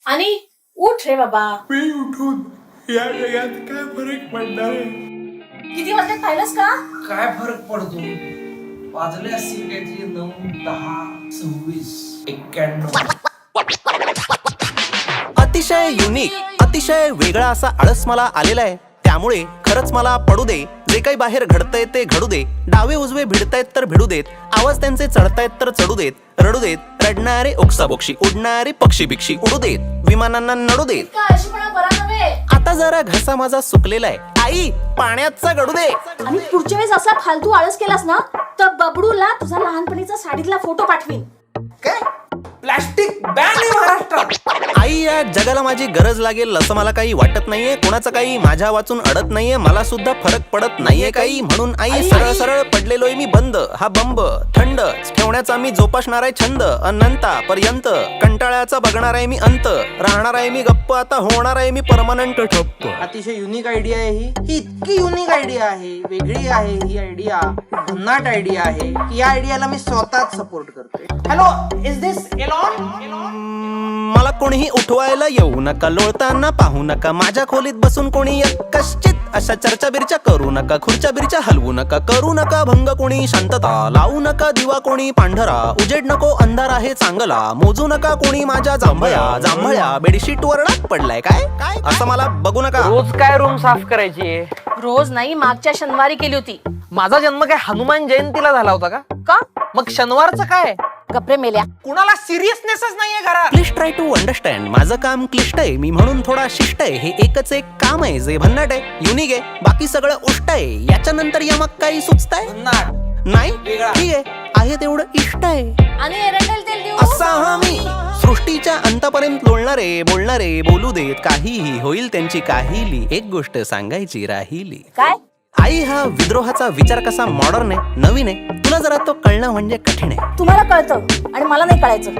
आणि उठ रे बाबा. मी उठून या जगात काय फरक पडणार आहे? किती वाजले पाहिलंस का? काय फरक पडतो? वाजले असतील काहीतरी 9, 10, 26, 91. अतिशय युनिक, अतिशय वेगळा असा आळस मला आलेला आहे. त्यामुळे खरंच मला पडू दे, जे काही बाहेर घडतंय ते घडू दे. डावे उजवे भिडतायत तर भिडू देत, आवाज त्यांचे चढतायत तर चढू देत, रडू देत. रडणारे ओक्साबोक्षी, उडणारे पक्षी बिक्षी उडू देत, विमानांना नडू देत. इतका अशीपणा बरा नव्हे. आता जरा घसा माझा सुकलेला आहे, आई पाण्याचा गडू दे. आणि पुढच्या वेळेस असा फालतू आळस केलास ना तर बबडूला तुझा लहानपणीचा साडीतला फोटो पाठवीन. काय प्लास्टिक बॅन आहे महाराष्ट्रात. आई, या जगाला माझी गरज लागेल असं मला काही वाटत नाहीये. कोणाचं काही माझ्या वाचून अडत नाहीये, मला सुद्धा फरक पडत नाहीये काही. म्हणून आई, सरळ सरळ पडलेलोय मी बंद. हा बंब थंड ठेवण्याचा मी जोपासणार आहे छंद. अनंतापर्यंत कंटाळ्याचा बघणार आहे मी अंत. राहणार आहे मी गप्प, आता होणार आहे मी परमनंट ठप्प. अतिशय युनिक आयडिया आहे ही इतकी युनिक आयडिया आहे, वेगळी आहे ही आयडिया, भन्नाट आयडिया आहे की या आयडियाला मी स्वतःच सपोर्ट करतोय. Hello, is this Elon? मला कोणीही उठवायला येऊ नका, लोळताना पाहू नका. माझ्या खोलीत बसून कोणी कश्चित अशा चर्चा बिरच्या करू नका. खुर्च्या बिरच्या हलवू नका, करू नका भंग कोणी शांतता. लावू नका दिवा कोणी पांढरा, उजेड नको अंधार आहे चांगला. मोजू नका कोणी माझ्या जांभळ्या बेडशीट वर डाग पडलाय काय काय असं मला बघू नका. रोज काय रूम साफ करायची? रोज नाही, मागच्या शनिवारी केली होती. माझा जन्म काय हनुमान जयंतीला झाला होता का? का? मग शनिवारचं काय? गप्रे मेल्या. कुणाला सिरियसनेसच नाहीये घरात. Please try to understand. माझं काम क्लिष्ट आहे, मी म्हणून थोडा शिष्ट आहे. हे एकच एक काम आहे जे भन्नाट आहे, युनिक आहे, बाकी सगळं उष्ट आहे. याच्यानंतर यमक काही सुचताय भन्नाट नाही? वेगळा. ठीक आहे तेवढं इष्ट आहे. आणि एरंडेल तेल देऊ. असा हा मी सृष्टीच्या अंतापर्यंत लोळणारे बोलणारे बोलू देत. काहीही होईल त्यांची काहीली, एक गोष्ट सांगायची राहिली. काय? आई, हा विद्रोहाचा विचार कसा मॉडर्न आहे, नवीन आहे. तुला जरा तो कळणं म्हणजे कठीण आहे. तुम्हाला कळतं आणि मला नाही कळायचं.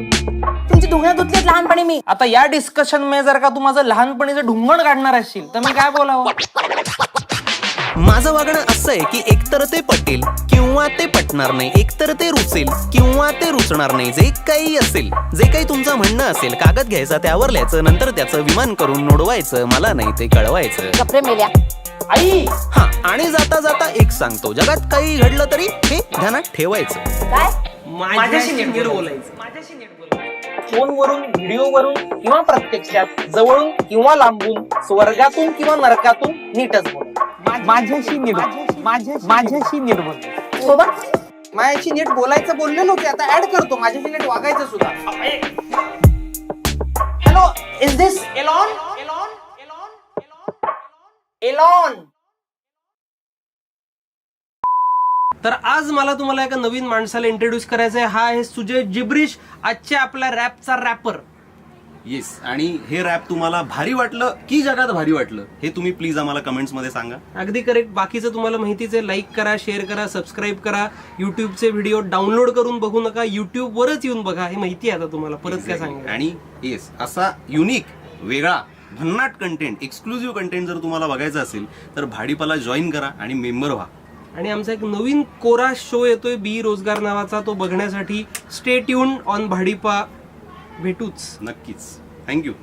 तुमची धुण्या धुतलीत लहानपणी मी. आता या डिस्कशन मध्ये जर का तू माझं लहानपणीचं ढुंगण काढणार असशील तर मी काय बोलावं? माझं वागणं असं आहे की एकतर ते पटेल किंवा ते पटणार नाही, एकतर ते रुचेल किंवा ते रुचणार नाही. जे काही असेल, जे काही तुमचं म्हणणं असेल, कागद घ्यायचा त्यावर लिहायचं, नंतर त्याचं विमान करून नोडवायचं. मला नाही ते कळवायचं. गप्रे मेल्या. आई, हा, आणि जाता जाता एक सांगतो, जगात काही घडलं तरी हे ध्यानात ठेवायचं. काय? माझ्याशी नीट बोलायचं. माझ्याशी नीट बोलायचं. फोनवरून, व्हिडिओवरून किंवा प्रत्यक्षात, जवळून किंवा लांबून, स्वर्गातून किंवा नरकातून नीटच बोल. माझ्याशी नीट बोल. सोबत माझ्याशी नीट बोलायचं बोललेलो की आता ऍड करतो माझ्याशी नीट वागायचं सुद्धा. Hello, is this Elon? Elon. तर आज मला तुम्हाला एका नवीन माणसाला इंट्रोड्यूस करायचं आहे. हा आहे सुजय जिब्रिश, आजच्या आपल्या रॅपचा रॅपर. येस, आणि हे रॅप तुम्हाला भारी वाटलं की जगात भारी वाटलं हे तुम्ही प्लीज आम्हाला कमेंट्स मध्ये सांगा. अगदी करेक्ट. बाकीचं तुम्हाला माहितीच आहे. लाईक करा, शेअर करा, सबस्क्राईब करा. युट्यूबचे व्हिडिओ डाउनलोड करून बघू नका, युट्यूबवरच येऊन बघा. हे माहिती आहे आता तुम्हाला, परत काय सांगा. आणि येस, असा युनिक, वेगळा, भन्नाट कंटेंट, एक्सक्लुझिव्ह कंटेंट जर तुम्हाला बघायचं असेल तर भाडीपाला जॉईन करा आणि मेंबर व्हा. आणि आमचा एक नवीन कोरा शो येतोय बी रोजगार नावाचा. तो बघण्यासाठी स्टे ट्यून ऑन भाडीपा. भेटूच नक्कीच. थँक्यू.